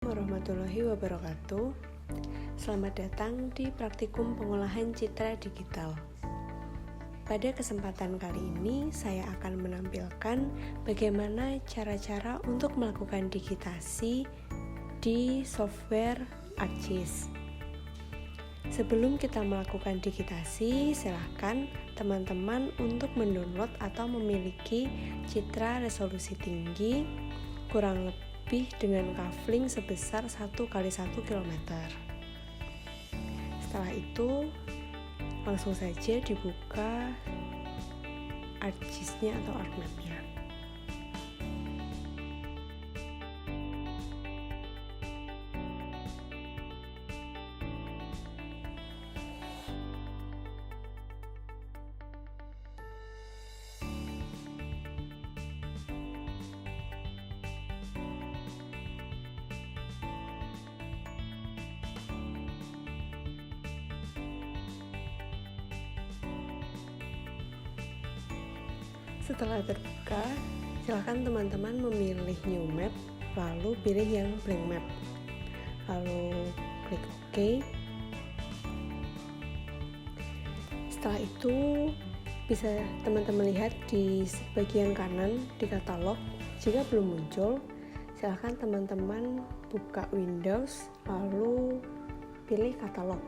Warahmatullahi wabarakatuh. Selamat datang di Praktikum Pengolahan Citra Digital. Pada kesempatan kali ini, saya akan menampilkan bagaimana cara-cara untuk melakukan digitasi di software ArcGIS. Sebelum kita melakukan digitasi, silakan teman-teman untuk mendownload atau memiliki citra resolusi tinggi kurang lebih dengan kafling sebesar 1x1 km. Setelah itu, langsung saja dibuka ArcGIS-nya atau ArcMap-nya. Setelah terbuka, silakan teman-teman memilih New Map, lalu pilih yang Blank Map, lalu klik OK. Setelah itu, bisa teman-teman lihat di bagian kanan di katalog. Jika belum muncul, silakan teman-teman buka Windows, lalu pilih katalog.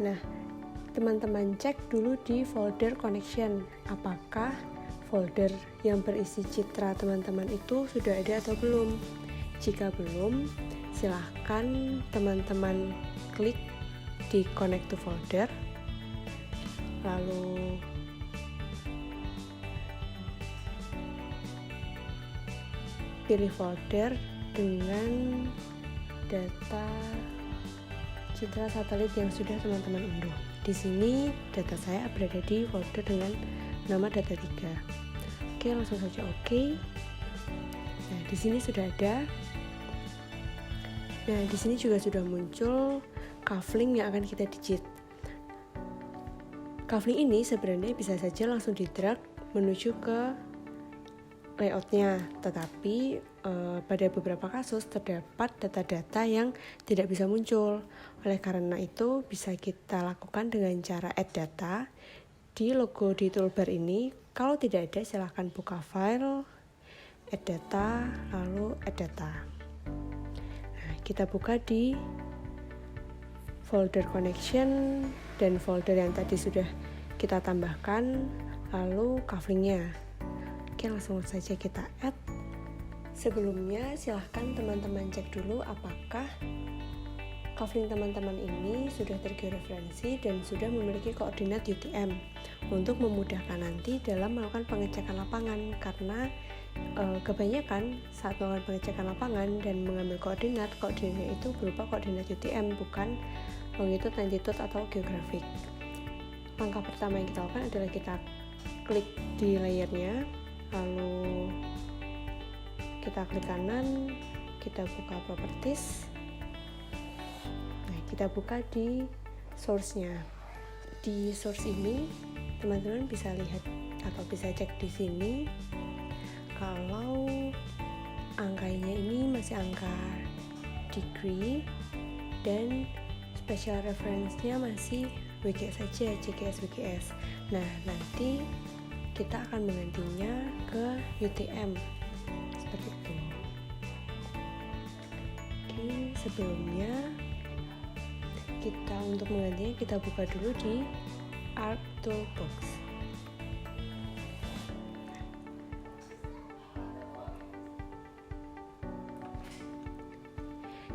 Nah, teman-teman cek dulu di folder connection, apakah folder yang berisi citra teman-teman itu sudah ada atau belum. Jika belum, silahkan teman-teman klik di connect to folder, lalu pilih folder dengan data citra satelit yang sudah teman-teman unduh. Di sini data saya berada di folder dengan nama data 3. Oke, langsung saja OK. Nah, di sini sudah ada. Nah, di sini juga sudah muncul kafling yang akan kita digit. Kafling ini sebenarnya bisa saja langsung di-drag menuju ke layoutnya, tetapi pada beberapa kasus terdapat data-data yang tidak bisa muncul. Oleh karena itu, bisa kita lakukan dengan cara add data di logo di toolbar ini. Kalau tidak ada, silahkan buka file, add data, lalu add data. Nah, kita buka di folder connection dan folder yang tadi sudah kita tambahkan, lalu kaflingnya. Oke, langsung saja kita add. Sebelumnya, silahkan teman-teman cek dulu apakah kafling teman-teman ini sudah tergeoreferensi dan sudah memiliki koordinat UTM untuk memudahkan nanti dalam melakukan pengecekan lapangan, karena kebanyakan saat melakukan pengecekan lapangan dan mengambil koordinatnya itu berupa koordinat UTM, bukan longitude, latitude, atau geografik. Langkah pertama yang kita lakukan adalah kita klik di layernya, lalu kita klik kanan, kita buka properties. Nah, kita buka di source-nya. Di source ini, teman-teman bisa lihat atau bisa cek di sini kalau angkanya ini masih angka degree dan special reference-nya masih WGS saja, CGS WGS. Nah, nanti kita akan menggantinya ke UTM seperti itu. Oke, sebelumnya kita untuk menggantinya kita buka dulu di Arc Toolbox.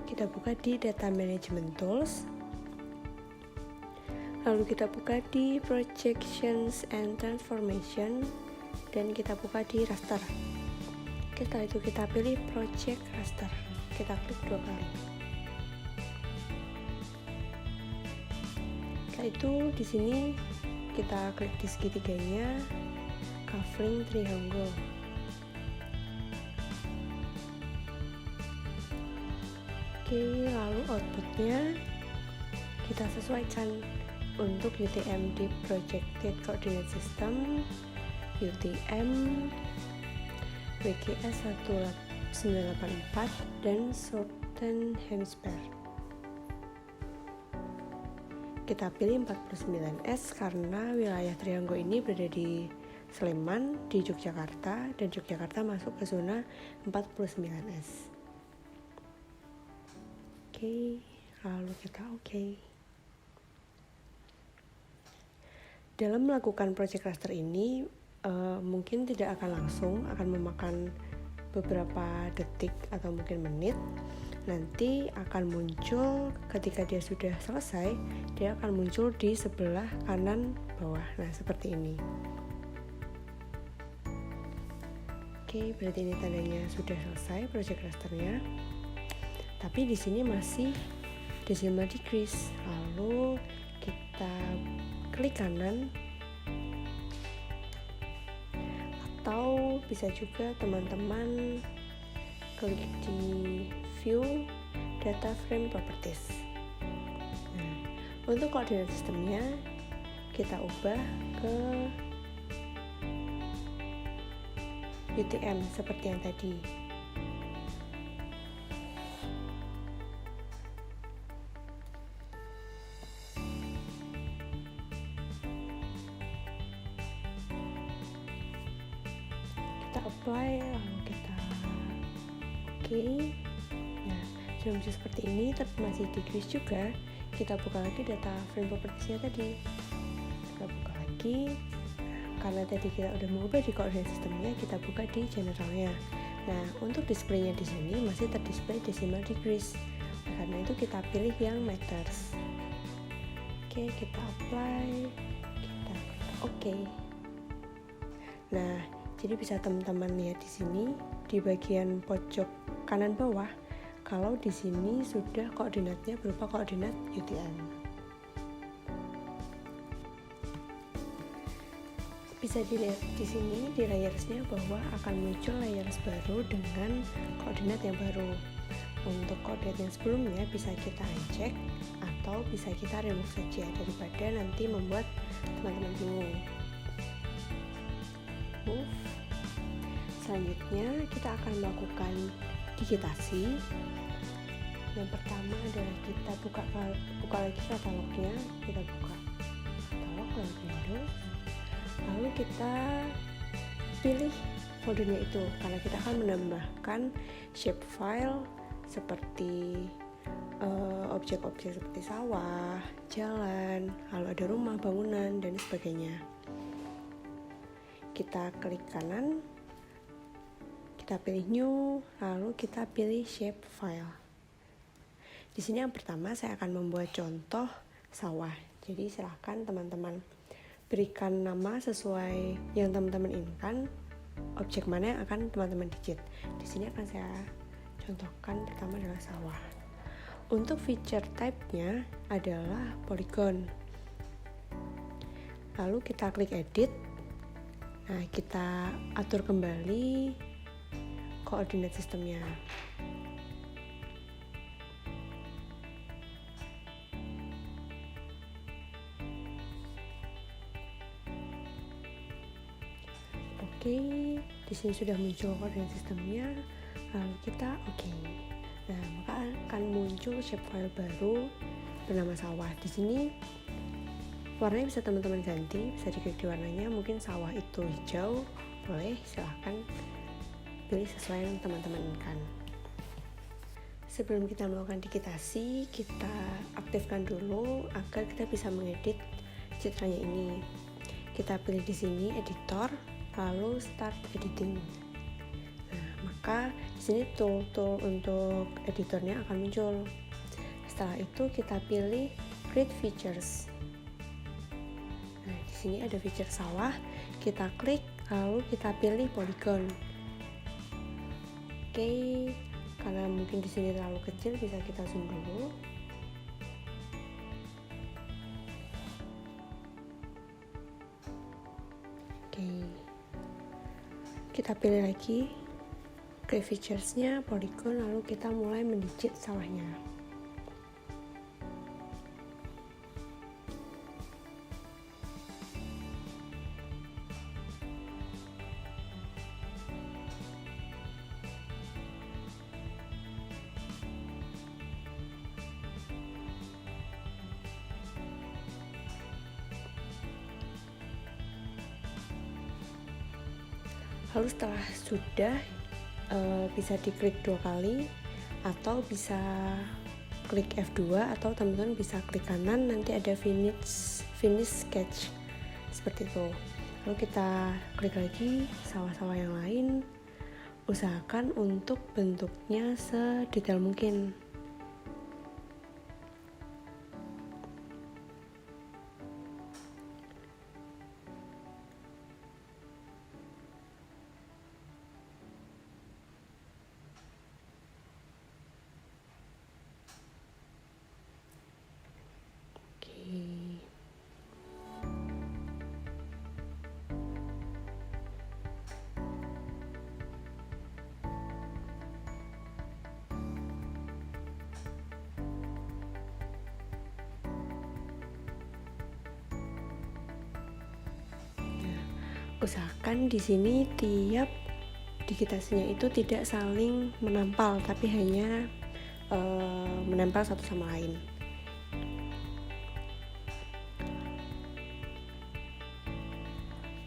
Kita buka di Data Management Tools. Lalu kita buka di Projections and Transformation dan kita buka di Raster. Setelah itu kita pilih Project Raster. Kita klik 2 kali. Setelah itu di sini kita klik di segitiganya, kafling triangle. Oke, lalu outputnya kita sesuaikan untuk UTM di Projected Coordinate System, UTM WGS 984 dan Southern Hemisphere. Kita pilih 49S karena wilayah Trianggo ini berada di Sleman, di Yogyakarta, dan Yogyakarta masuk ke zona 49S. Oke, lalu kita oke. Dalam melakukan project raster ini, mungkin tidak akan langsung, akan memakan beberapa detik atau mungkin menit. Nanti akan muncul ketika dia sudah selesai, dia akan muncul di sebelah kanan bawah. Nah, seperti ini. Oke, berarti ini tandanya sudah selesai project rasternya. Tapi di sini masih decimal decrease. Lalu kita klik kanan, atau bisa juga teman-teman klik di view data frame properties. Nah, untuk koordinat sistemnya kita ubah ke UTM seperti yang tadi. Kita apply, lalu kita oke. Nah, sudah muncul seperti ini, tapi masih decrease juga. Kita buka lagi data frame properties-nya tadi. Kita buka lagi. Karena tadi kita udah mengubah di koordinat sistemnya, kita buka di generalnya. Nah, untuk displaynya di sini masih terdisplay decimal decrease. Nah, karena itu kita pilih yang meters. Oke, kita apply, kita oke. Nah, jadi bisa teman-teman lihat di sini di bagian pojok kanan bawah, kalau di sini sudah koordinatnya berupa koordinat UTM. Bisa dilihat di sini di layersnya bahwa akan muncul layers baru dengan koordinat yang baru. Untuk koordinat yang sebelumnya bisa kita uncheck atau bisa kita remove saja daripada nanti membuat teman-teman bingung. Move. Selanjutnya kita akan melakukan digitasi. Yang pertama adalah kita buka lagi katalognya, kita buka katalog lalu Windows, lalu kita pilih foldernya itu karena kita akan menambahkan shapefile seperti objek-objek seperti sawah, jalan, lalu ada rumah, bangunan, dan sebagainya. Kita klik kanan, kita pilih new, lalu kita pilih shape file. Di sini yang pertama saya akan membuat contoh sawah. Jadi silahkan teman-teman berikan nama sesuai yang teman-teman inginkan, objek mana yang akan teman-teman digit. Di sini akan saya contohkan pertama adalah sawah. Untuk feature type-nya adalah polygon. Lalu kita klik edit. Nah, kita atur kembali koordinat sistemnya. Oke, di sini sudah muncul koordinat sistemnya. Lalu kita oke. Nah, maka akan muncul shapefile baru bernama sawah. Di sini warnanya bisa teman-teman ganti, bisa diklik di warnanya. Mungkin sawah itu hijau, boleh, silahkan pilih sesuai yang teman-teman inginkan. Sebelum kita melakukan digitasi, kita aktifkan dulu agar kita bisa mengedit citranya ini. Kita pilih di sini editor, lalu start editing. Nah, maka di sini tool-tool untuk editornya akan muncul. Setelah itu kita pilih create features. Nah, di sini ada feature sawah, kita klik, lalu kita pilih polygon. Oke, karena mungkin di sini terlalu kecil, bisa kita zoom dulu. Oke, kita pilih lagi create features-nya, polygon, lalu kita mulai mendigit sawahnya. Lalu setelah sudah bisa diklik 2 kali atau bisa klik F2 atau teman-teman bisa klik kanan, nanti ada finish sketch seperti itu. Lalu kita klik lagi sawah-sawah yang lain, usahakan untuk bentuknya sedetail mungkin. Usahakan di sini tiap digitasinya itu tidak saling menampal, tapi hanya menempel satu sama lain.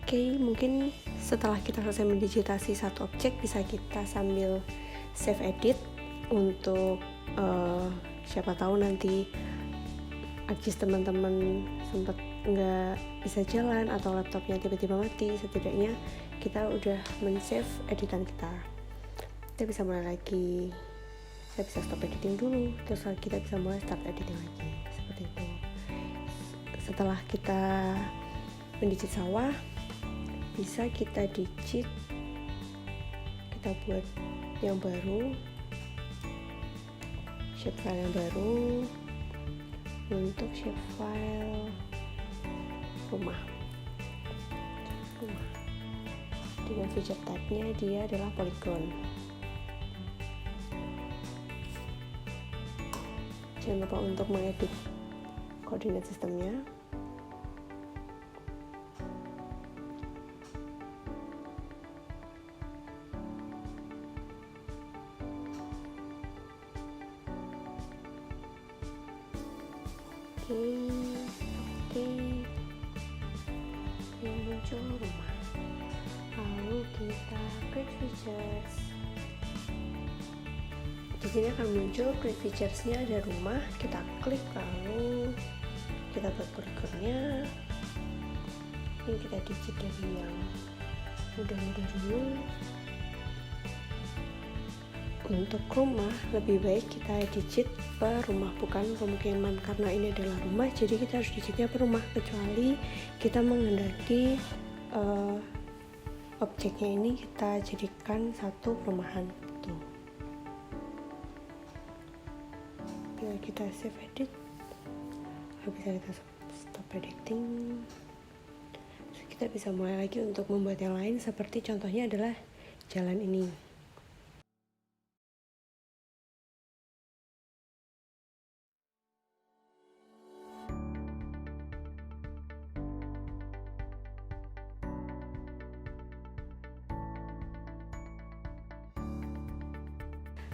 Oke, mungkin setelah kita selesai mendigitasi satu objek, bisa kita sambil save edit untuk siapa tahu nanti ajis teman-teman sempat nggak bisa jalan atau laptopnya tiba-tiba mati, setidaknya kita udah men-save editan kita. Kita bisa mulai lagi, saya bisa stop editing dulu, terus kita bisa mulai start editing lagi, seperti itu. Setelah kita mendigit sawah, bisa kita digit, kita buat yang baru, shapefile yang baru untuk shapefile rumah. Dengan feature type-nya dia adalah polygon. Jangan lupa untuk mengedit koordinat sistemnya. Oke. Yang muncul rumah. Lalu kita create features. Di sini akan muncul create features-nya, ada rumah, kita klik lalu kita buat polygonnya. Ini kita digit dari yang mudah-mudah dulu. Untuk rumah lebih baik kita digit per rumah, bukan pemukiman, karena ini adalah rumah jadi kita harus digitnya per rumah, kecuali kita menghendaki objeknya ini kita jadikan satu perumahan. Tuh. Bila kita save edit, lalu bisa kita stop editing, terus kita bisa mulai lagi untuk membuat yang lain, seperti contohnya adalah jalan ini.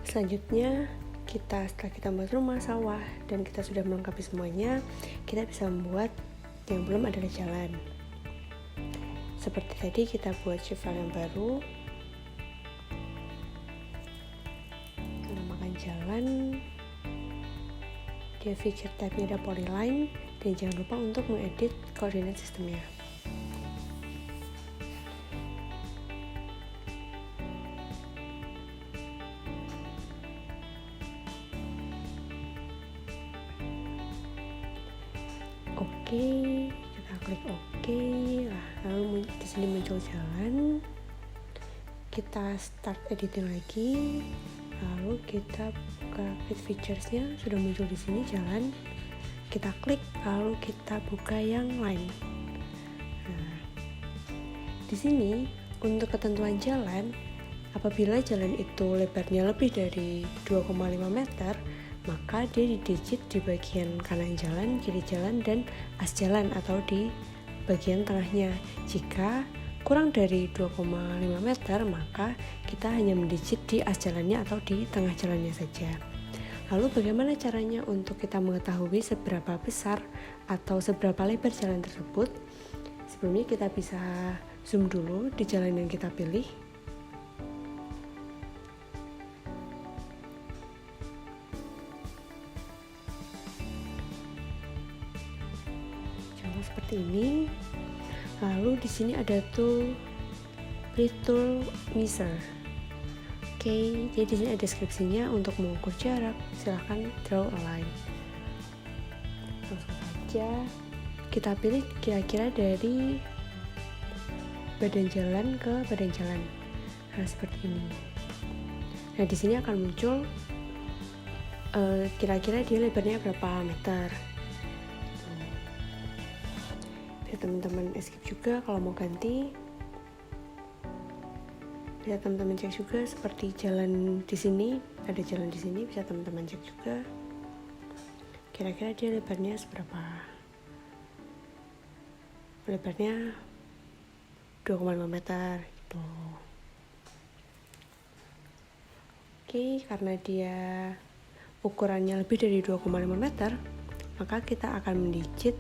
Selanjutnya setelah kita membuat rumah, sawah, dan kita sudah melengkapi semuanya, kita bisa membuat yang belum adalah jalan. Seperti tadi kita buat shapefile yang baru, namakan jalan, dia feature type-nya ada polyline, dan jangan lupa untuk mengedit koordinat sistemnya. Oke, kita klik oke. Lalu di sini muncul jalan. Kita start editing lagi. Lalu kita buka create features-nya, sudah muncul di sini jalan. Kita klik, lalu kita buka yang lain. Nah, di sini untuk ketentuan jalan, apabila jalan itu lebarnya lebih dari 2,5 meter, maka dia didigit di bagian kanan jalan, kiri jalan, dan as jalan atau di bagian tengahnya. Jika kurang dari 2,5 meter, maka kita hanya mendigit di as jalannya atau di tengah jalannya saja. Lalu bagaimana caranya untuk kita mengetahui seberapa besar atau seberapa lebar jalan tersebut? Sebelumnya kita bisa zoom dulu di jalan yang kita pilih. Contoh seperti ini. Lalu di sini ada tool breathe tool measure. Oke, jadi di sini ada deskripsinya untuk mengukur jarak. Silahkan draw a line. Langsung saja kita pilih kira-kira dari badan jalan ke badan jalan. Nah, seperti ini. Nah, di sini akan muncul kira-kira dia lebarnya berapa meter. Biar teman-teman escape juga kalau mau ganti. Bisa teman-teman cek juga seperti jalan di sini, ada jalan di sini, bisa teman-teman cek juga. Kira-kira dia lebarnya seberapa? Lebarnya 2,5 meter gitu. Oke, karena dia ukurannya lebih dari 2,5 meter, maka kita akan mendigit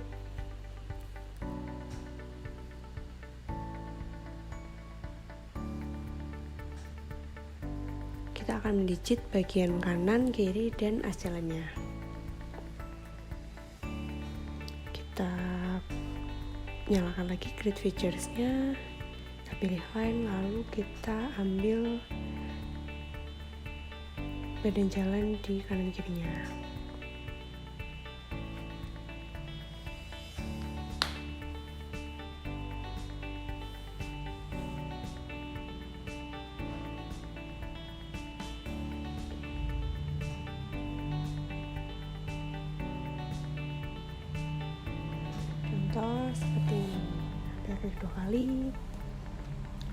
bagian kanan, kiri, dan as jalannya. Kita nyalakan lagi grid features-nya, kita pilih line, lalu kita ambil badan jalan di kanan kirinya. Contoh seperti ini, kita klik 2 kali,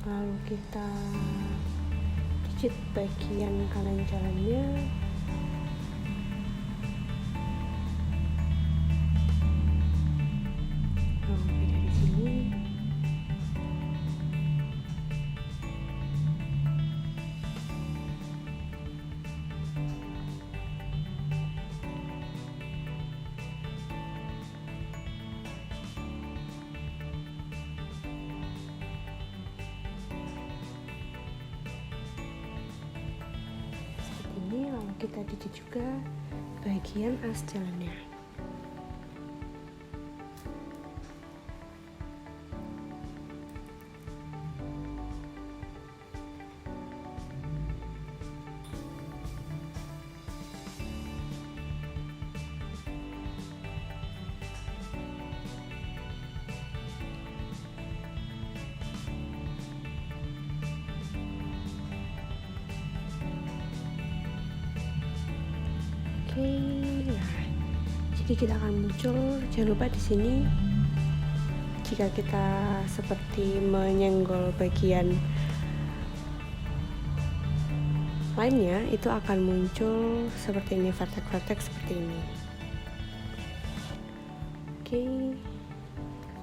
lalu kita digit bagian kanan jalannya, kurang lebih dari sini. Lalu kita digit juga bagian as jalannya. Oke, nah, jadi kita akan muncul. Jangan lupa di sini jika kita seperti menyenggol bagian lainnya, itu akan muncul seperti ini, vertex seperti ini. Oke,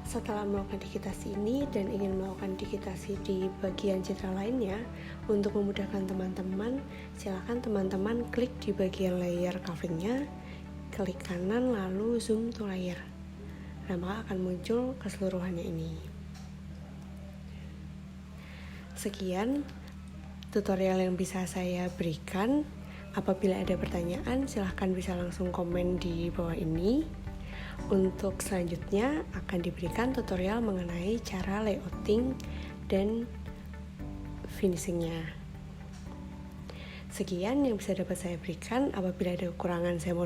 setelah melakukan digitasi ini dan ingin melakukan digitasi di bagian citra lainnya, untuk memudahkan teman-teman, silakan teman-teman klik di bagian layer kaflingnya, klik kanan lalu zoom to layer. Nah, maka akan muncul keseluruhannya ini. Sekian tutorial yang bisa saya berikan. Apabila ada pertanyaan, silahkan bisa langsung komen di bawah ini. Untuk selanjutnya akan diberikan tutorial mengenai cara layouting dan finishingnya. Sekian yang bisa dapat saya berikan. Apabila ada kekurangan, saya mohon